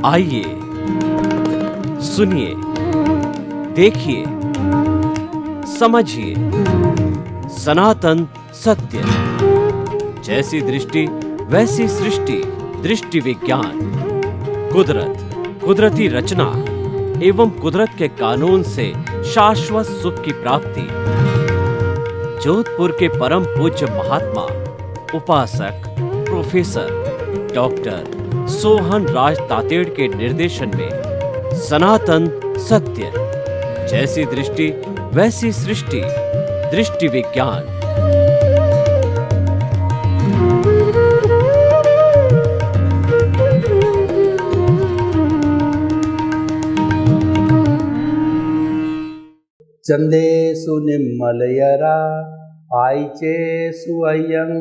आइए, सुनिए, देखिए, समझिए सनातन सत्य। जैसी दृष्टि वैसी सृष्टि, दृष्टि विज्ञान। कुदरत, कुदरती रचना एवं कुदरत के कानून से शाश्वत सुख की प्राप्ति। जोधपुर के परम पूज्य महात्मा उपासक प्रोफेसर डॉक्टर सोहन राज तातेड़ के निर्देशन में सनातन सत्य। जैसी दृष्टि वैसी सृष्टि, दृष्टि विज्ञान। चंदेषु निम्मलयरा आयिचेषु अय्यं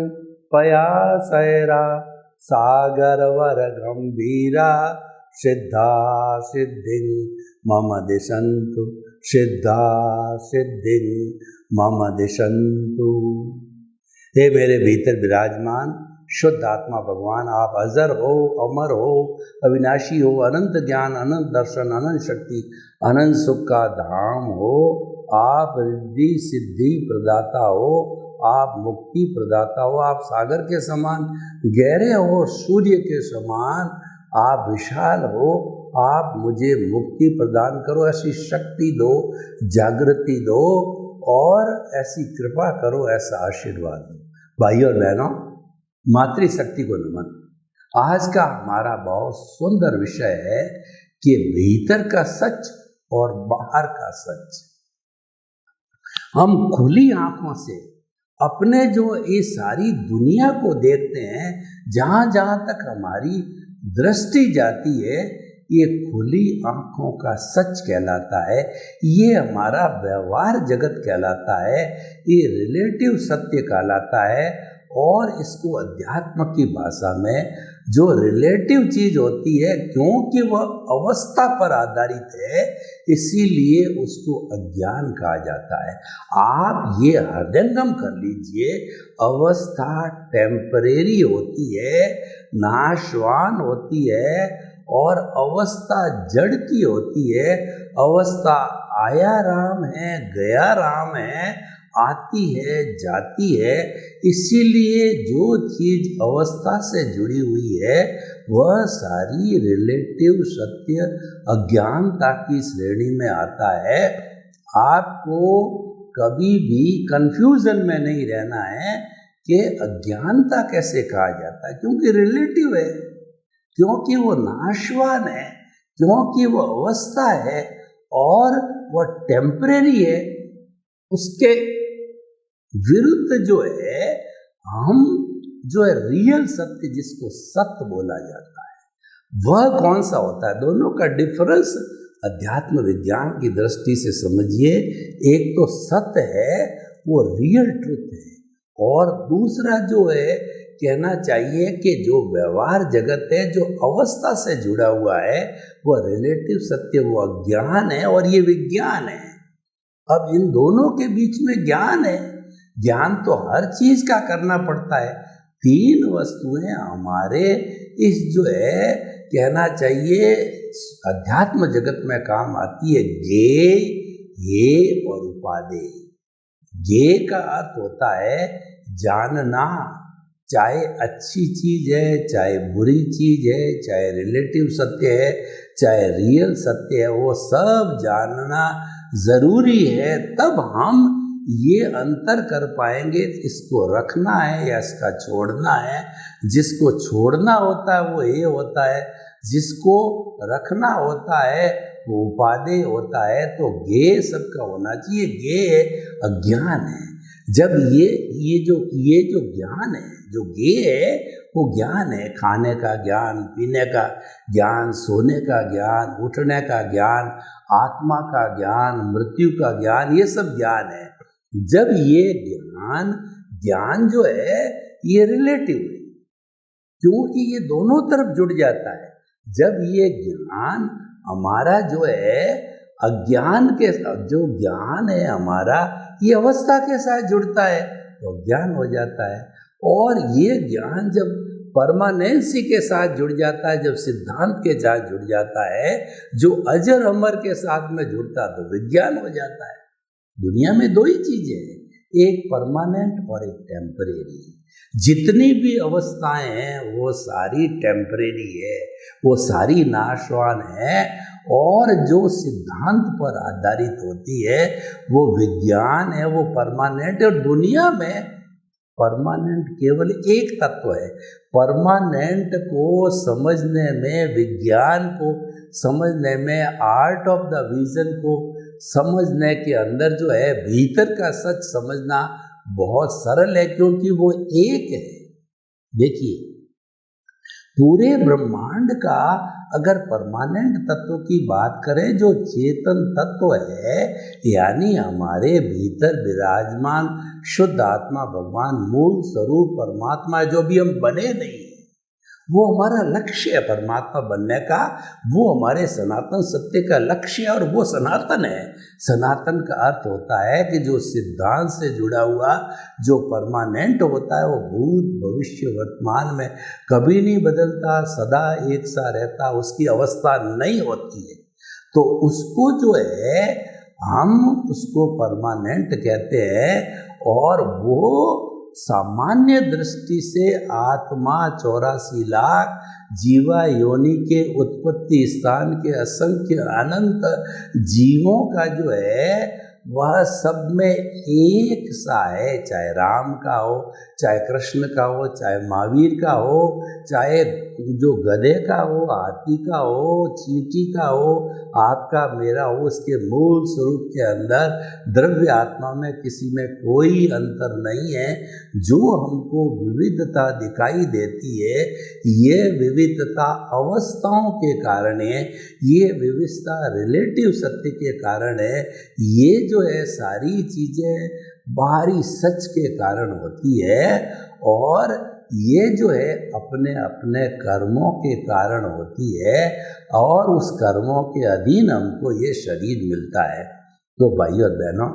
पयासैरा सागरवर गंभीरा सिद्धा सिद्धिं मम दिशन्तु, सिद्धा सिद्धिं मम दिशन्तु। हे मेरे भीतर विराजमान शुद्ध आत्मा भगवान, आप अजर हो, अमर हो, अविनाशी हो, अनंत ज्ञान, अनंत दर्शन, अनंत शक्ति, अनंत सुख का धाम हो। आप रिद्धि सिद्धि प्रदाता हो, आप मुक्ति प्रदाता हो, आप सागर के समान गहरे हो, सूर्य के समान आप विशाल हो। आप मुझे मुक्ति प्रदान करो, ऐसी शक्ति दो, जागृति दो और ऐसी कृपा करो, ऐसा आशीर्वाद दो। भाइयों और बहनों, मातृशक्ति को नमन। आज का हमारा बहुत सुंदर विषय है कि भीतर का सच और बाहर का सच। हम खुली आंखों से अपने जो ये सारी दुनिया को देखते हैं, जहां जहां तक हमारी दृष्टि जाती है, ये खुली आंखों का सच कहलाता है। ये हमारा व्यवहार जगत कहलाता है, ये रिलेटिव सत्य कहलाता है। और इसको अध्यात्म की भाषा में जो रिलेटिव चीज होती है, क्योंकि वह अवस्था पर आधारित है, इसीलिए उसको अज्ञान कहा जाता है। आप ये हृदयंगम कर लीजिए, अवस्था टेम्परेरी होती है, नाशवान होती है, और अवस्था जड़ की होती है। अवस्था आया राम है, गया राम है, आती है, जाती है। इसीलिए जो चीज अवस्था से जुड़ी हुई है, वह सारी रिलेटिव सत्य अज्ञानता की श्रेणी में आता है। आपको कभी भी कंफ्यूजन में नहीं रहना है कि अज्ञानता कैसे कहा जाता है, क्योंकि रिलेटिव है, क्योंकि वो नाशवान है, क्योंकि वो अवस्था है और वह टेम्परेरी है। उसके विरुद्ध जो है, हम जो है रियल सत्य, जिसको सत्य बोला जाता है, वह कौन सा होता है? दोनों का डिफरेंस अध्यात्म विज्ञान की दृष्टि से समझिए। एक तो सत्य है, वो रियल ट्रुथ है, और दूसरा जो है कहना चाहिए कि जो व्यवहार जगत है, जो अवस्था से जुड़ा हुआ है, वह रिलेटिव सत्य, वो अज्ञान है और ये विज्ञान है। अब इन दोनों के बीच में ज्ञान है। ज्ञान तो हर चीज का करना पड़ता है। तीन वस्तुएं हमारे इस जो है कहना चाहिए अध्यात्म जगत में काम आती है, गे, ये और उपादेय। गे का अर्थ होता है जानना, चाहे अच्छी चीज है, चाहे बुरी चीज है, चाहे रिलेटिव सत्य है, चाहे रियल सत्य है, वो सब जानना जरूरी है। तब हम ये अंतर कर पाएंगे, इसको रखना है या इसका छोड़ना है। जिसको छोड़ना होता है वो ये होता है, जिसको रखना होता है वो उपादेय होता है। तो गे सबका होना चाहिए। गे अज्ञान है। जब ये जो ज्ञान है, जो गे है, वो ज्ञान है। खाने का ज्ञान, पीने का ज्ञान, सोने का ज्ञान, उठने का ज्ञान, आत्मा का ज्ञान, मृत्यु का ज्ञान, ये सब ज्ञान है। जब ये ज्ञान जो है ये रिलेटिव है, क्योंकि ये दोनों तरफ जुड़ जाता है। जब ये ज्ञान हमारा जो है अज्ञान के साथ, जो ज्ञान है हमारा ये अवस्था के साथ जुड़ता है, तो ज्ञान हो जाता है। और ये ज्ञान जब परमानेंसी के साथ जुड़ जाता है, जब सिद्धांत के साथ जुड़ जाता है, जो अजर अमर के साथ में जुड़ता तो विज्ञान हो जाता है। दुनिया में दो ही चीजें हैं, एक परमानेंट और एक टेम्परेरी। जितनी भी अवस्थाएं हैं वो सारी टेम्परेरी है, वो सारी नाशवान है, और जो सिद्धांत पर आधारित होती है वो विज्ञान है, वो परमानेंट है। और दुनिया में परमानेंट केवल एक तत्व है। परमानेंट को समझने में, विज्ञान को समझने में, आर्ट ऑफ द विजन को समझने के अंदर जो है भीतर का सच समझना बहुत सरल है, क्योंकि वो एक है। देखिए, पूरे ब्रह्मांड का अगर परमानेंट तत्व की बात करें, जो चेतन तत्व है, यानी हमारे भीतर विराजमान शुद्ध आत्मा भगवान मूल स्वरूप परमात्मा, जो भी हम बने नहीं, वो हमारा लक्ष्य है परमात्मा बनने का, वो हमारे सनातन सत्य का लक्ष्य है, और वो सनातन है। सनातन का अर्थ होता है कि जो सिद्धांत से जुड़ा हुआ, जो परमानेंट होता है, वो भूत भविष्य वर्तमान में कभी नहीं बदलता, सदा एक सा रहता, उसकी अवस्था नहीं होती है। तो उसको जो है हम उसको परमानेंट कहते हैं, और वो सामान्य दृष्टि से आत्मा 84 लाख जीवा योनि के उत्पत्ति स्थान के असंख्य अनंत जीवों का जो है वह सब में एक सा है, चाहे राम का हो, चाहे कृष्ण का हो, चाहे महावीर का हो, चाहे जो गधे का हो, हाथी का हो, चींटी का हो, आपका मेरा हो, उसके मूल स्वरूप के अंदर द्रव्य आत्मा में किसी में कोई अंतर नहीं है। जो हमको विविधता दिखाई देती है, ये विविधता अवस्थाओं के कारण है, ये विविधता रिलेटिव सत्य के कारण है, ये जो है सारी चीजें बाहरी सच के कारण होती है, और ये जो है अपने अपने कर्मों के कारण होती है, और उस कर्मों के अधीन हमको ये शरीर मिलता है। तो भाइयों और बहनों,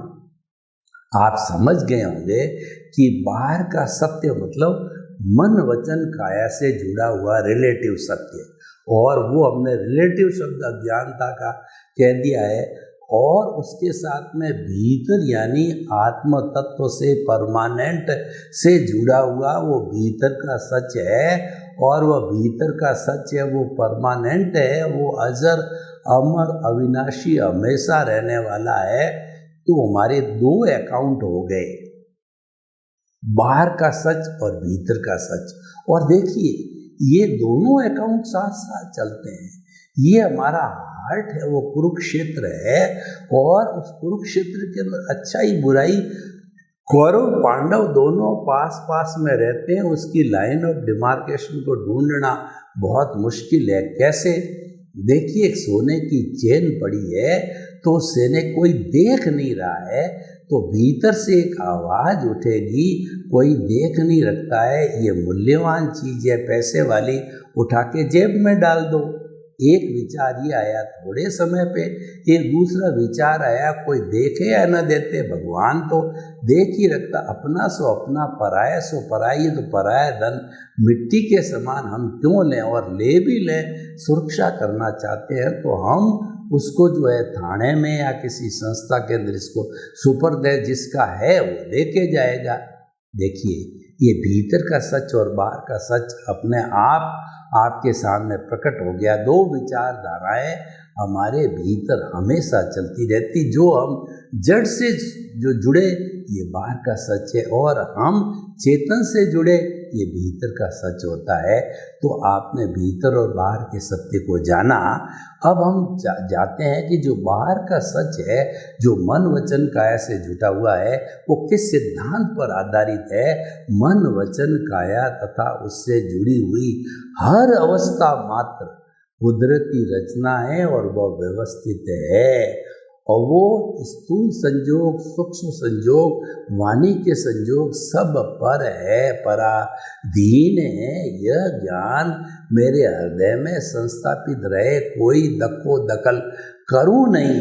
आप समझ गए होंगे कि बाहर का सत्य मतलब मन वचन काया से जुड़ा हुआ रिलेटिव सत्य, और वो हमने रिलेटिव शब्द अज्ञानता का कह दिया है, और उसके साथ में भीतर यानी आत्म तत्व से परमानेंट से जुड़ा हुआ वो भीतर का सच है, और वह भीतर का सच है वो परमानेंट है, वो अजर अमर अविनाशी हमेशा रहने वाला है। तो हमारे दो अकाउंट हो गए, बाहर का सच और भीतर का सच। और देखिए, ये दोनों अकाउंट साथ साथ चलते हैं। ये हमारा हार्ट है, वो कुरुक्षेत्र है, और उस कुरुक्षेत्र के अंदर अच्छाई बुराई, कौरव पांडव दोनों पास पास में रहते हैं। उसकी लाइन ऑफ डिमार्केशन को ढूंढना बहुत मुश्किल है। कैसे? देखिए, एक सोने की चेन पड़ी है, तो सेने कोई देख नहीं रहा है, तो भीतर से एक आवाज़ उठेगी, कोई देख नहीं रखता है, ये मूल्यवान चीज़ है, पैसे वाली, उठा के जेब में डाल दो। एक विचार ये आया, थोड़े समय पे एक दूसरा विचार आया, कोई देखे या न देते, भगवान तो देख ही रखता, अपना सो अपना, पराया सो पराई। तो पराया धन मिट्टी के समान हम क्यों लें, और ले भी लें, सुरक्षा करना चाहते हैं तो हम उसको जो है थाने में या किसी संस्था के अंदर इसको सुपर दे, जिसका है वो लेके जाएगा। देखिए, ये भीतर का सच और बाहर का सच अपने आप आपके सामने प्रकट हो गया। दो विचारधाराएं हमारे भीतर हमेशा चलती रहती। जो हम जड़ से जो जुड़े ये बाहर का सच है, और हम चेतन से जुड़े ये भीतर का सच होता है। तो आपने भीतर और बाहर के सत्य को जाना। अब हम जाते हैं कि जो बाहर का सच है, जो मन वचन काया से जुटा हुआ है, वो किस सिद्धांत पर आधारित है? मन वचन काया तथा उससे जुड़ी हुई हर अवस्था मात्र कुदरती रचना है, और वह व्यवस्थित है, और वो स्थूल संयोग, सूक्ष्म संयोग, वाणी के संयोग सब पर है, पराधीन है। यह ज्ञान मेरे हृदय में संस्थापित रहे, कोई दको दखल करूँ नहीं,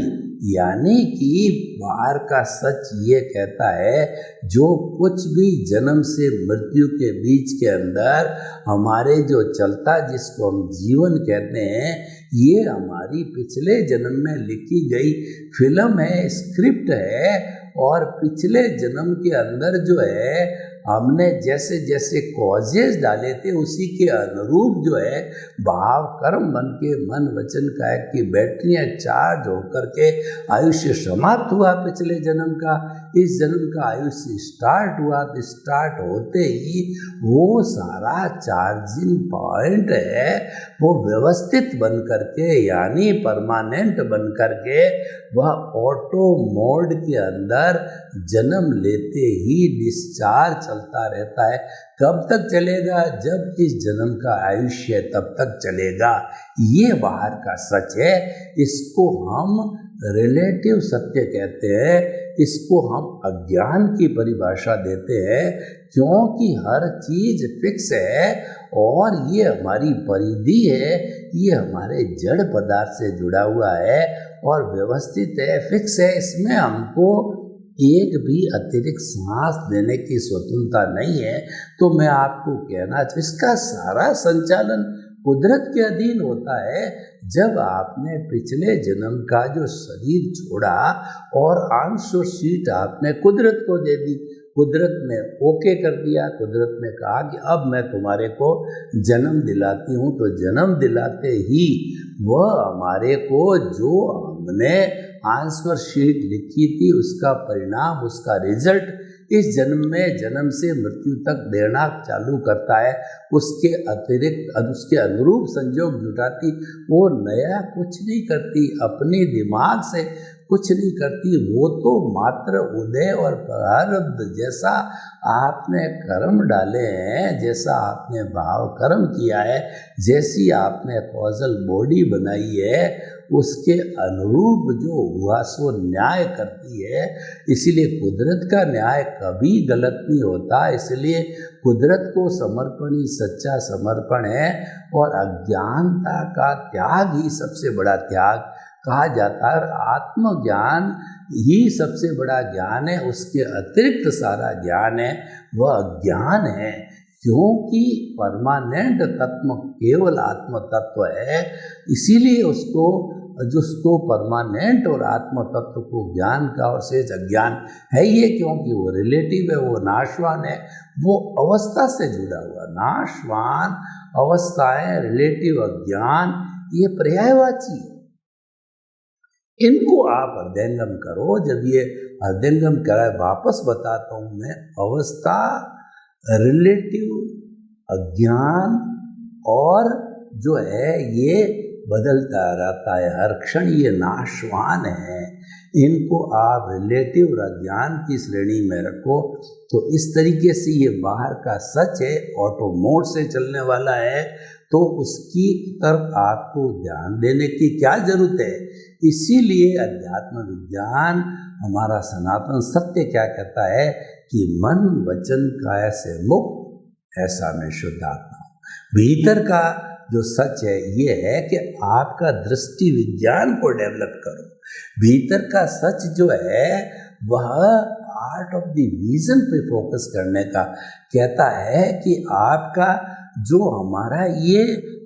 यानी कि बाहर का सच ये कहता है जो कुछ भी जन्म से मृत्यु के बीच के अंदर हमारे जो चलता जिसको हम जीवन कहते हैं, ये हमारी पिछले जन्म में लिखी गई फिल्म है, स्क्रिप्ट है। और पिछले जन्म के अंदर जो है हमने जैसे जैसे कॉजेज डाले थे उसी के अनुरूप जो है भाव कर्म बन के मन वचन काया की बैटरियां चार्ज होकर के आयुष्य समाप्त हुआ पिछले जन्म का। इस जन्म का आयुष्य स्टार्ट हुआ तो स्टार्ट होते ही वो सारा चार्जिंग पॉइंट है वो व्यवस्थित बन करके यानी परमानेंट बन करके वह ऑटो मोड के अंदर जन्म लेते ही डिस्चार्ज चलता रहता है। कब तक चलेगा? जब इस जन्म का आयुष्य तब तक चलेगा। ये बाहर का सच है। इसको हम रिलेटिव सत्य कहते हैं, इसको हम अज्ञान की परिभाषा देते हैं, क्योंकि हर चीज फिक्स है और ये हमारी परिधि है, ये हमारे जड़ पदार्थ से जुड़ा हुआ है और व्यवस्थित है, फिक्स है। इसमें हमको एक भी अतिरिक्त सांस देने की स्वतंत्रता नहीं है। तो मैं आपको कहना इसका सारा संचालन कुदरत के अधीन होता है। जब आपने पिछले जन्म का जो शरीर छोड़ा और अंश और सीट आपने कुदरत को दे दी, कुदरत ने ओके कर दिया, कुदरत ने कहा कि अब मैं तुम्हारे को जन्म दिलाती हूँ, तो जन्म दिलाते ही वह हमारे को जो हमने आंसर शीट लिखी थी उसका परिणाम, उसका रिजल्ट इस जन्म में जन्म से मृत्यु तक देना चालू करता है। उसके अतिरिक्त उसके अनुरूप संयोग जुटाती, वो नया कुछ नहीं करती, अपने दिमाग से कुछ नहीं करती। वो तो मात्र उदय और प्रारब्ध जैसा आपने कर्म डाले हैं, जैसा आपने भाव कर्म किया है, जैसी आपने कॉजल बॉडी बनाई है, उसके अनुरूप जो हुआ सो न्याय करती है। इसीलिए कुदरत का न्याय कभी गलत नहीं होता। इसलिए कुदरत को समर्पण ही सच्चा समर्पण है और अज्ञानता का त्याग ही सबसे बड़ा त्याग कहा जाता है। आत्मज्ञान ही सबसे बड़ा ज्ञान है, उसके अतिरिक्त सारा ज्ञान है वह अज्ञान है, क्योंकि परमानेंट तत्व केवल आत्म तत्व है। इसीलिए उसको जिसको परमानेंट और आत्म तत्व को ज्ञान का और शेष अज्ञान है ये, क्योंकि वो रिलेटिव है, वो नाशवान है, वो अवस्था से जुड़ा हुआ। नाशवान अवस्थाएं, रिलेटिव अज्ञान, ये पर्यायवाची है। इनको आप हृदयंगम करो। जब ये हृदयंगम कराए, वापस बताता हूँ मैं, अवस्था, रिलेटिव अज्ञान और जो है ये बदलता रहता है हर क्षण, ये नाशवान है। इनको आप रिलेटिव और अज्ञान की श्रेणी में रखो। तो इस तरीके से ये बाहर का सच है, ऑटो मोड से चलने वाला है, तो उसकी तरफ आपको ध्यान देने की क्या जरूरत है। इसीलिए अध्यात्म विज्ञान हमारा सनातन सत्य क्या कहता है कि मन वचन काया से मुक्त ऐसा में शुद्ध आत्मा हूं। भीतर का जो सच है ये है कि आपका दृष्टि विज्ञान को डेवलप करो। भीतर का सच जो है वह आर्ट ऑफ द विजन पे फोकस करने का कहता है कि आपका जो हमारा ये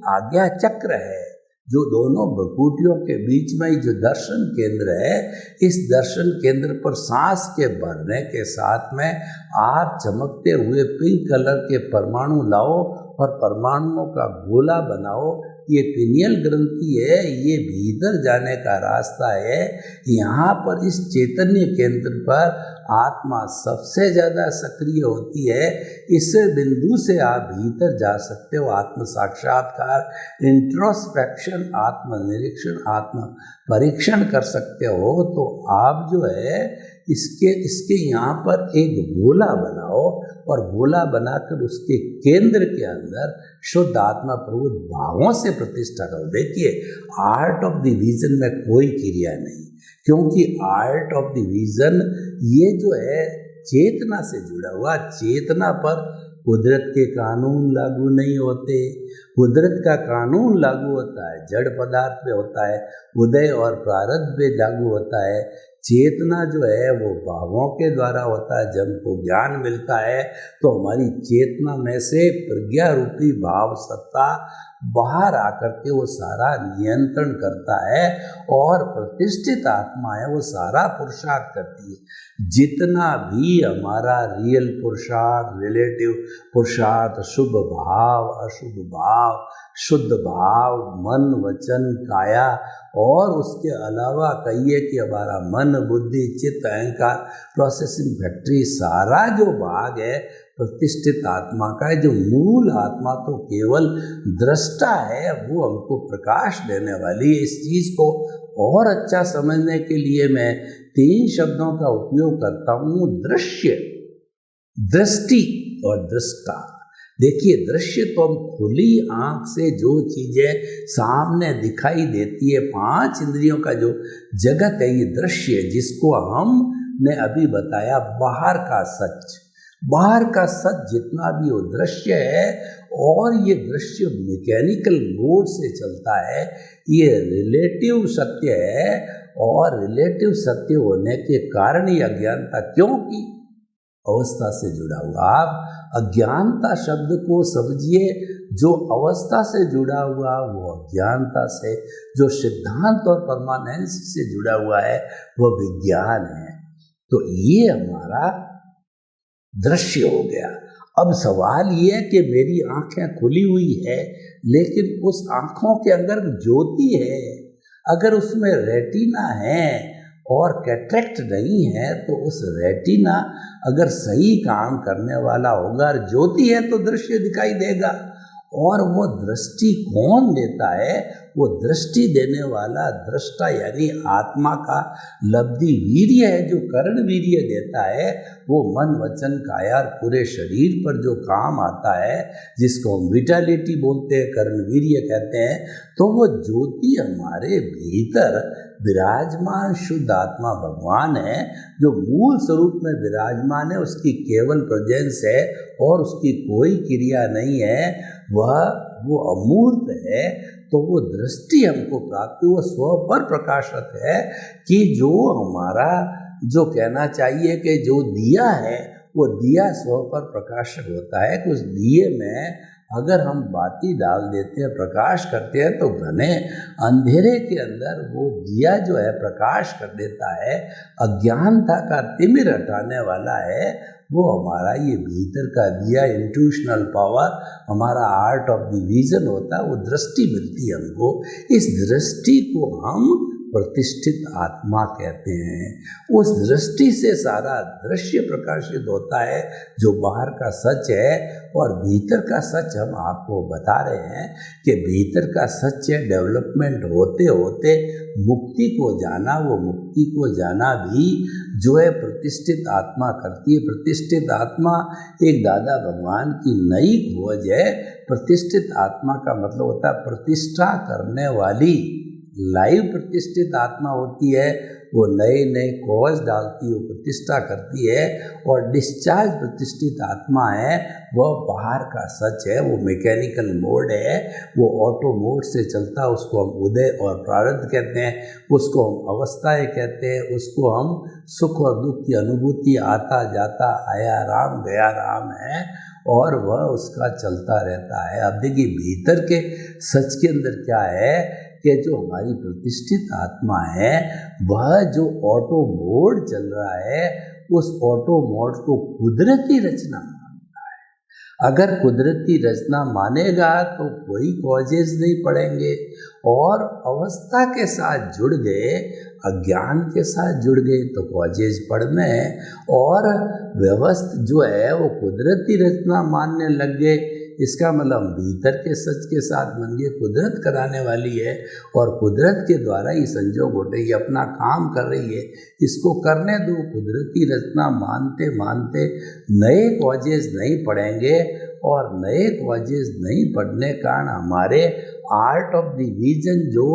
आज्ञा चक्र है, जो दोनों भ्रुकुटियों के बीच में जो दर्शन केंद्र है, इस दर्शन केंद्र पर सांस के भरने के साथ में आप चमकते हुए पिंक कलर के परमाणु लाओ और परमाणुओं का गोला बनाओ। ये पिनियल ग्रंथि है, ये भीतर जाने का रास्ता है। यहाँ पर इस चैतन्य केंद्र पर आत्मा सबसे ज़्यादा सक्रिय होती है। इस बिंदु से आप भीतर जा सकते हो। आत्म साक्षात्कार, इंट्रोस्पेक्शन, आत्म निरीक्षण, आत्म परीक्षण कर सकते हो। तो आप जो है इसके यहाँ पर एक गोला बनाओ और गोला बनाकर उसके केंद्र के अंदर शुद्ध आत्मा प्रभु भावों से प्रतिष्ठा करो। देखिए, आर्ट ऑफ द विजन में कोई क्रिया नहीं, क्योंकि आर्ट ऑफ द विजन ये जो है चेतना से जुड़ा हुआ, चेतना पर कुदरत के कानून लागू नहीं होते। कुदरत का कानून लागू होता है जड़ पदार्थ पे होता है, उदय और प्रारब्ध पे लागू होता है। चेतना जो है वो भावों के द्वारा होता है। जब हमको ज्ञान मिलता है तो हमारी चेतना में से प्रज्ञा रूपी भाव सत्ता बाहर आकर के वो सारा नियंत्रण करता है और प्रतिष्ठित आत्मा है वो सारा पुरुषार्थ करती है। जितना भी हमारा रियल पुरुषार्थ, रिलेटिव पुरुषार्थ, शुभ भाव, अशुभ भाव, शुद्ध भाव, मन, वचन, काया और उसके अलावा कहिए कि हमारा मन, बुद्धि, चित्त, अहंकार, प्रोसेसिंग फैक्ट्री, सारा जो भाग है प्रतिष्ठित आत्मा का है। जो मूल आत्मा तो केवल दृष्टा है, वो हमको प्रकाश देने वाली है। इस चीज़ को और अच्छा समझने के लिए मैं 3 शब्दों का उपयोग करता हूँ, दृश्य, दृष्टि और दृष्टा। देखिए, दृश्य तो हम खुली आंख से जो चीज़ें सामने दिखाई देती है, 5 इंद्रियों का जो जगत है, ये दृश्य, जिसको हमने अभी बताया बाहर का सच। बाहर का सच जितना भी वो दृश्य है, और ये दृश्य मैकेनिकल मोड से चलता है, ये रिलेटिव सत्य है। और रिलेटिव सत्य होने के कारण ही अज्ञानता, क्योंकि अवस्था से जुड़ा हुआ। आप अज्ञानता शब्द को समझिए, जो अवस्था से जुड़ा हुआ वो अज्ञानता से, जो सिद्धांत और परमानेंस से जुड़ा हुआ है वो विज्ञान है। तो ये हमारा दृश्य हो गया। अब सवाल ये है कि मेरी आंखें खुली हुई है, लेकिन उस आंखों के अंदर ज्योति है, अगर उसमें रेटिना है और कैटरेक्ट नहीं है, तो उस रेटिना अगर सही काम करने वाला होगा और ज्योति है तो दृश्य दिखाई देगा। और वो दृष्टि कौन देता है? वो दृष्टि देने वाला दृष्टा यानी आत्मा का लब्धि वीर्य है, जो कर्ण वीर्य देता है। वो मन, वचन, काया पूरे शरीर पर जो काम आता है, जिसको हम विटालिटी बोलते हैं, कर्ण वीर्य कहते हैं। तो वो ज्योति हमारे भीतर विराजमान शुद्ध आत्मा भगवान है, जो मूल स्वरूप में विराजमान है। उसकी केवल प्रेजेंस है और उसकी कोई क्रिया नहीं है, वो अमूर्त है। तो वो दृष्टि हमको प्राप्त, वो स्व पर प्रकाशक है कि जो हमारा, जो कहना चाहिए कि जो दिया है, वो दिया स्व पर प्रकाशक होता है कि उस दिए में अगर हम बाती डाल देते हैं, प्रकाश करते हैं, तो घने अंधेरे के अंदर वो दिया जो है प्रकाश कर देता है। अज्ञानता का तिमिर हटाने वाला है वो हमारा ये भीतर का दिया, इंट्यूशनल पावर, हमारा आर्ट ऑफ द विजन होता है। वो दृष्टि मिलती है हमको। इस दृष्टि को हम प्रतिष्ठित आत्मा कहते हैं। उस दृष्टि से सारा दृश्य प्रकाशित होता है, जो बाहर का सच है। और भीतर का सच हम आपको बता रहे हैं कि भीतर का सच है डेवलपमेंट होते होते मुक्ति को जाना। वो मुक्ति को जाना भी जो है प्रतिष्ठित आत्मा करती है। प्रतिष्ठित आत्मा एक दादा भगवान की नई खोज है। प्रतिष्ठित आत्मा का मतलब होता है प्रतिष्ठा करने वाली। लाइव प्रतिष्ठित आत्मा होती है, वो नए नए कॉज डालती है, वो प्रतिष्ठा करती है। और डिस्चार्ज प्रतिष्ठित आत्मा है, वह बाहर का सच है, वो मैकेनिकल मोड है, वो ऑटो मोड से चलता है। उसको हम उदय और प्रारब्ध कहते हैं, उसको हम अवस्थाएं कहते हैं, उसको हम सुख और दुख की अनुभूति, आता जाता, आया राम गया राम है, और वह उसका चलता रहता है। अब देखिए भीतर के सच के अंदर क्या है कि जो हमारी प्रतिष्ठित आत्मा है, वह जो ऑटो मोड चल रहा है, उस ऑटो मोड को कुदरती रचना मानता है। अगर कुदरती रचना मानेगा तो कोई कॉजेज नहीं पड़ेंगे, और अवस्था के साथ जुड़ गए, अज्ञान के साथ जुड़ गए तो कॉजेज पड़ने, और व्यवस्था जो है वो कुदरती रचना मानने लग गए। इसका मतलब भीतर के सच के साथ मंगे कुदरत कराने वाली है, और कुदरत के द्वारा ही संजोग हो रही है, अपना काम कर रही है, इसको करने दो। कुदरती रचना मानते मानते नए कॉजेज नहीं पड़ेंगे, और नए कॉजेज नहीं पड़ने कारण हमारे आर्ट ऑफ द विजन, जो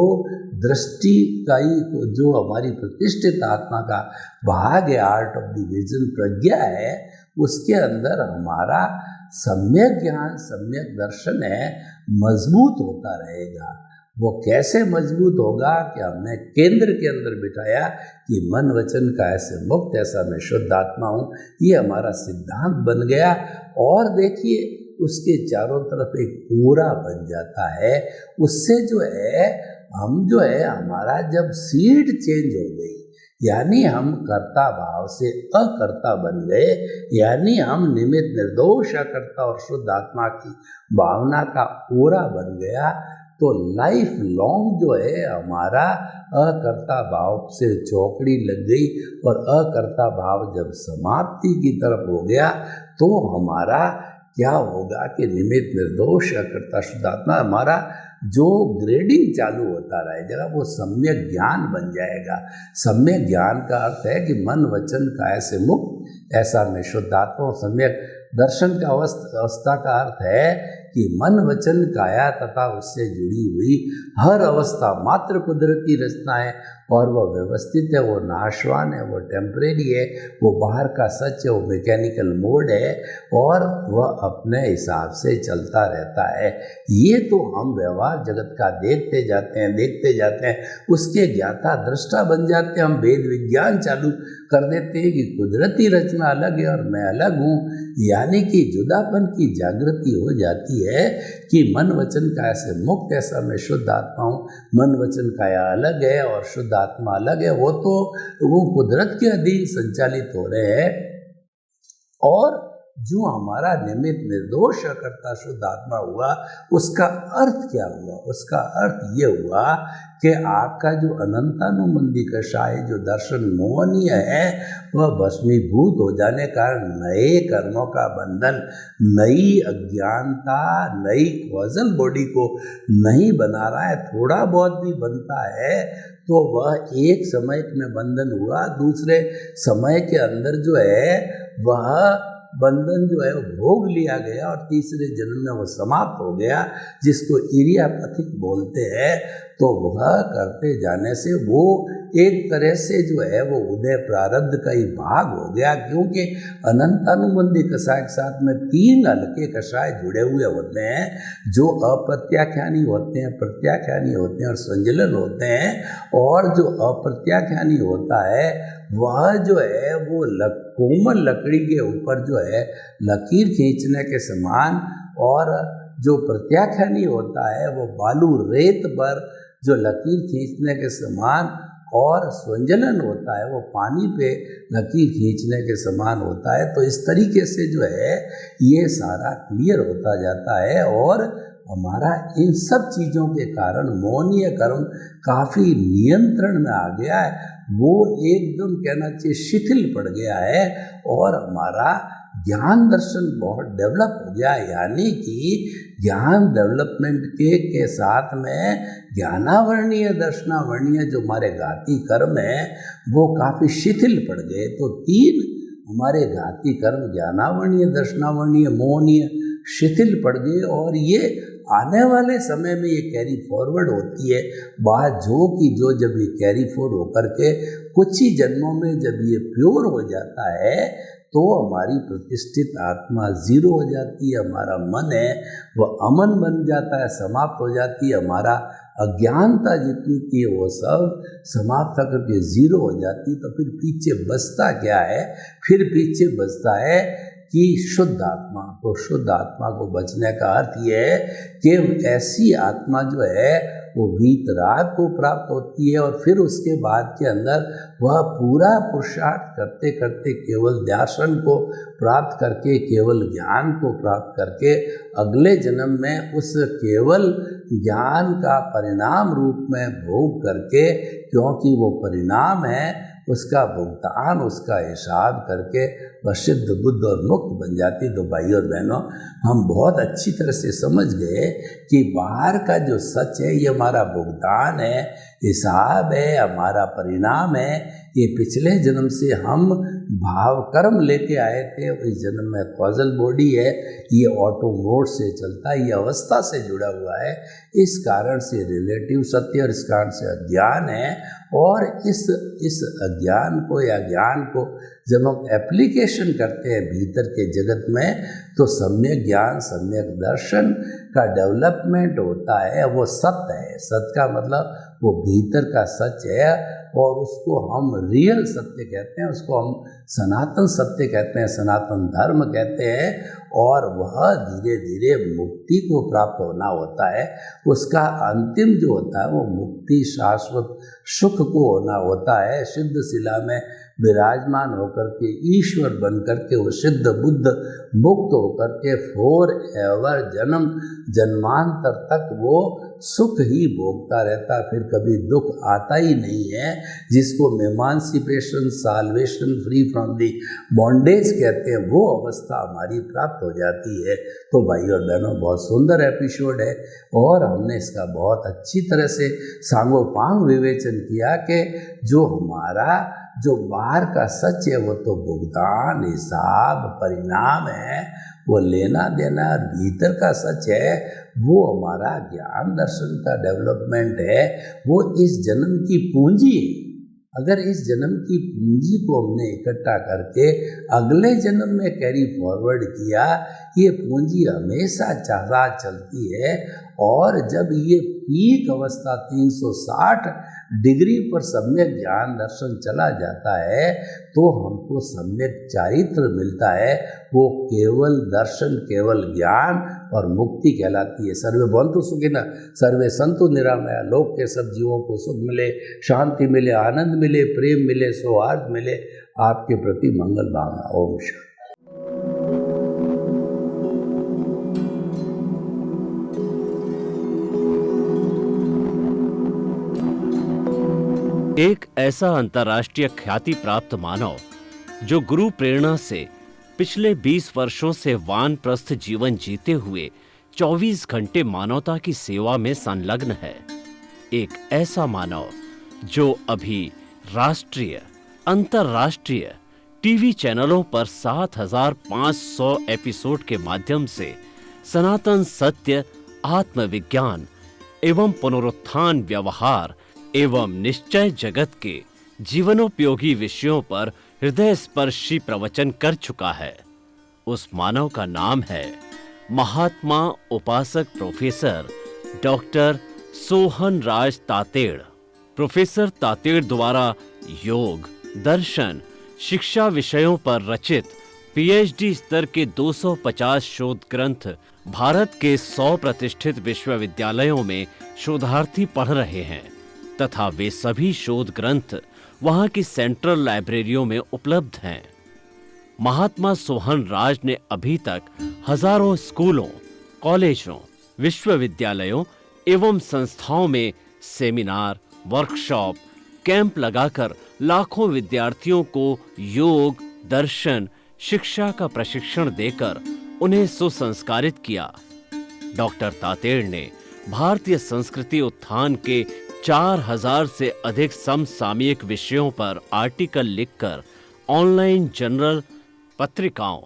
दृष्टि का ही जो हमारी प्रतिष्ठित आत्मा का भाग है, आर्ट ऑफ द विजन प्रज्ञा है, उसके अंदर हमारा सम्यक ज्ञान सम्यक दर्शन है मजबूत होता रहेगा। वो कैसे मजबूत होगा कि हमने केंद्र के अंदर बिठाया कि मन वचन काया से मुक्त, ऐसा मैं शुद्ध आत्मा हूँ, ये हमारा सिद्धांत बन गया। और देखिए उसके चारों तरफ एक पूरा बन जाता है। उससे जो है हम जो है हमारा जब सीड चेंज हो गई, यानी हम कर्ता भाव से अकर्ता बन गए, यानी हम निमित्त निर्दोष अकर्ता और शुद्ध आत्मा की भावना का पूरा बन गया, तो लाइफ लॉन्ग जो है हमारा अकर्ता भाव से चौकड़ी लग गई। और अकर्ता भाव जब समाप्ति की तरफ हो गया तो हमारा क्या होगा कि निमित्त निर्दोष अकर्ता शुद्ध आत्मा हमारा जो ग्रेडिंग चालू होता रहेगा वो सम्यक ज्ञान बन जाएगा। सम्यक ज्ञान का अर्थ है कि मन वचन काया से मुक्त, ऐसा मैं शुद्ध आत्मा हूँ। सम्यक दर्शन का अवस्था का अर्थ है कि मन वचन काया तथा उससे जुड़ी हुई हर अवस्था मात्र कुदरती रचना है और वह व्यवस्थित है, वो नाशवान है, वो टेम्परेरी है, वो बाहर का सच है, वो मैकेनिकल मोड है और वह अपने हिसाब से चलता रहता है। ये तो हम व्यवहार जगत का देखते जाते हैं, उसके ज्ञाता दृष्टा बन जाते हैं। हम वेद विज्ञान चालू कर देते हैं कि कुदरती रचना अलग है और मैं अलग हूँ, यानी कि जुदापन की जागृति हो जाती है कि मन वचन काया से मुक्त, ऐसा मैं शुद्ध आत्मा हूँ। मन वचन काया अलग है और शुद्ध आत्मा अलग है, वो कुदरत के अधीन संचालित हो रहे हैं। और जो हमारा निमित्त निर्दोष अकर्ता शुद्ध आत्मा हुआ, उसका अर्थ क्या हुआ? उसका अर्थ ये हुआ कि आपका जो अनंतानुबंधी कषाय जो दर्शन मोहनीय है वह भस्मीभूत हो जाने का नए कर्मों का बंधन, नई अज्ञानता, नई कॉजल बॉडी को नहीं बना रहा है। थोड़ा बहुत भी बनता है तो वह एक समय में बंधन हुआ, दूसरे समय के अंदर जो है वह बंधन जो है वो भोग लिया गया और तीसरे जन्म में वो समाप्त हो गया, जिसको इरियापथिक बोलते हैं। तो वह करते जाने से वो एक तरह से जो है वो उदय प्रारब्ध का ही भाग हो गया, क्योंकि अनंतानुबंधी कषाय के साथ में 3 हल्के कषाय जुड़े हुए होते हैं जो अप्रत्याख्यानी होते हैं, प्रत्याख्यानी होते हैं और संजलन होते हैं। और जो अप्रत्याख्यानी होता है वह जो है वो कोमल लकड़ी के ऊपर जो है लकीर खींचने के समान, और जो प्रत्याख्यानी होता है वो बालू रेत पर जो लकीर खींचने के समान, और स्वंजलन होता है वो पानी पे लकीर खींचने के समान होता है। तो इस तरीके से जो है ये सारा क्लियर होता जाता है और हमारा इन सब चीज़ों के कारण मोहनीय कर्म काफ़ी नियंत्रण में आ गया है, वो एकदम कहना चाहिए शिथिल पड़ गया है और हमारा ज्ञान दर्शन बहुत डेवलप हो गया। यानी कि ज्ञान डेवलपमेंट के साथ में ज्ञानावर्णीय दर्शनावर्णीय जो हमारे घाती कर्म है वो काफ़ी शिथिल पड़ गए। तो 3 हमारे घाती कर्म ज्ञानावर्णीय, दर्शनावर्णीय, मोहनीय शिथिल पड़ गए और ये आने वाले समय में ये कैरी फॉरवर्ड होती है बात जो जब ये कैरी फॉरवर्ड होकर के कुछ ही जन्मों में जब ये प्योर हो जाता है तो हमारी प्रतिष्ठित आत्मा 0 हो जाती है, हमारा मन है वह अमन बन जाता है, समाप्त हो जाती है, हमारा अज्ञानता जितनी थी वो सब समाप्त करके 0 हो जाती। तो फिर पीछे बचता क्या है? फिर पीछे बचता है कि शुद्ध आत्मा। तो शुद्ध आत्मा को बचने का अर्थ ये है कि ऐसी आत्मा जो है वो वीतराग को प्राप्त होती है और फिर उसके बाद के अंदर वह पूरा पुरुषार्थ करते करते केवल दर्शन को प्राप्त करके, केवल ज्ञान को प्राप्त करके अगले जन्म में उस केवल ज्ञान का परिणाम रूप में भोग करके, क्योंकि वो परिणाम है, उसका भुगतान, उसका हिसाब करके वह सिद्ध बुद्ध और मुक्त बन जाती। तो भाइयों और बहनों, हम बहुत अच्छी तरह से समझ गए कि बाहर का जो सच है ये हमारा भुगतान है, हिसाब है, हमारा परिणाम है। ये पिछले जन्म से हम भाव कर्म लेके आए थे, इस जन्म में कॉजल बॉडी है, ये ऑटो मोड से चलता है, ये अवस्था से जुड़ा हुआ है। इस कारण से रिलेटिव सत्य और इस कारण से अज्ञान है। और इस अज्ञान को या ज्ञान को जब हम एप्लीकेशन करते हैं भीतर के जगत में, तो सम्यक ज्ञान सम्यक दर्शन का डेवलपमेंट होता है। वो सत्य है, सत्य का मतलब वो भीतर का सच है, और उसको हम रियल सत्य कहते हैं, उसको हम सनातन सत्य कहते हैं, सनातन धर्म कहते हैं। और वह धीरे धीरे मुक्ति को प्राप्त होना होता है। उसका अंतिम जो होता है वो मुक्ति शाश्वत सुख को होना होता है। सिद्ध शिला में विराजमान होकर के ईश्वर बन करके वो सिद्ध बुद्ध मुक्त होकर के फॉर एवर जन्म जन्मांतर तक वो सुख ही भोगता रहता, फिर कभी दुख आता ही नहीं है, जिसको emancipation salvation free from the bondage कहते हैं। वो अवस्था हमारी प्राप्त हो जाती है। तो भाई और बहनों, बहुत सुंदर एपिसोड है और हमने इसका बहुत अच्छी तरह से सांगोपांग विवेचन किया कि जो हमारा जो बाहर का सच है वो तो भुगतान हिसाब परिणाम है, वो लेना देना। भीतर का सच है वो हमारा ज्ञान दर्शन का डेवलपमेंट है, वो इस जन्म की पूंजी है। अगर इस जन्म की पूंजी को हमने इकट्ठा करके अगले जन्म में कैरी फॉरवर्ड किया, ये पूंजी हमेशा चारा चलती है। और जब ये पीक अवस्था 360 डिग्री पर सम्यक ज्ञान दर्शन चला जाता है, तो हमको सम्यक चारित्र मिलता है। वो केवल दर्शन, केवल ज्ञान और मुक्ति कहलाती है। सर्वे भवन्तु सुखिनः, सर्वे सन्तु निरामया। लोक के सब जीवों को सुख मिले, शांति मिले, आनंद मिले, प्रेम मिले, सौहार्द मिले। आपके प्रति मंगल भावना। ओम शांति। एक ऐसा अंतर्राष्ट्रीय ख्याति प्राप्त मानव जो गुरु प्रेरणा से पिछले 20 वर्षों से वानप्रस्थ जीवन जीते हुए 24 घंटे मानवता की सेवा में संलग्न है। एक ऐसा मानव जो अभी राष्ट्रीय, अंतर्राष्ट्रीय टीवी चैनलों पर 7,500 एपिसोड के माध्यम से सनातन सत्य, आत्मविज्ञान एवं पुनरुत्थान व्यवहार एवं निश्चय जगत के जीवनोपयोगी विषयों पर हृदय स्पर्शी प्रवचन कर चुका है। उस मानव का नाम है महात्मा उपासक प्रोफेसर डॉक्टर सोहन राज तातेड़। प्रोफेसर तातेड़ द्वारा योग, दर्शन, शिक्षा विषयों पर रचित पीएचडी स्तर के 250 शोध ग्रंथ भारत के 100 प्रतिष्ठित विश्वविद्यालयों में शोधार्थी पढ़ रहे हैं तथा वे सभी शोध ग्रंथ वहां की सेंट्रल लाइब्रेरियों में उपलब्ध हैं। महात्मा सोहन राज ने अभी तक हजारों स्कूलों, कॉलेजों, विश्वविद्यालयों एवं संस्थाओं में सेमिनार, वर्कशॉप, कैंप लगाकर लाखों विद्यार्थियों को योग, दर्शन, शिक्षा का प्रशिक्षण देकर उन्हें सुसंस्कारित किया। डॉक्टर तातेड़ ने भारतीय संस्कृति उत्थान के 4000 से अधिक समसामयिक विषयों पर आर्टिकल लिखकर ऑनलाइन जर्नल, पत्रिकाओं,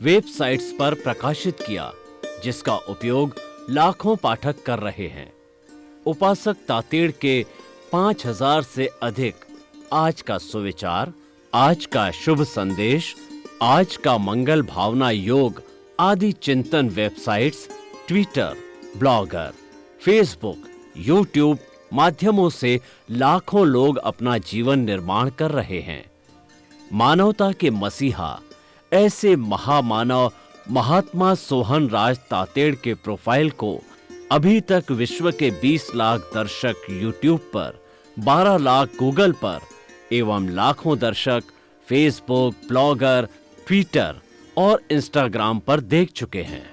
वेबसाइट्स पर प्रकाशित किया, जिसका उपयोग लाखों पाठक कर रहे हैं। उपासक तातेड़ के 5000 से अधिक आज का सुविचार, आज का शुभ संदेश, आज का मंगल भावना योग आदि चिंतन websites, Twitter, blogger, Facebook, YouTube माध्यमों से लाखों लोग अपना जीवन निर्माण कर रहे हैं। मानवता के मसीहा ऐसे महामानव महात्मा सोहन राज तातेड़ के प्रोफाइल को अभी तक विश्व के 20 लाख दर्शक यूट्यूब पर, 12 लाख गूगल पर एवं लाखों दर्शक फेसबुक, ब्लॉगर, ट्विटर और इंस्टाग्राम पर देख चुके हैं।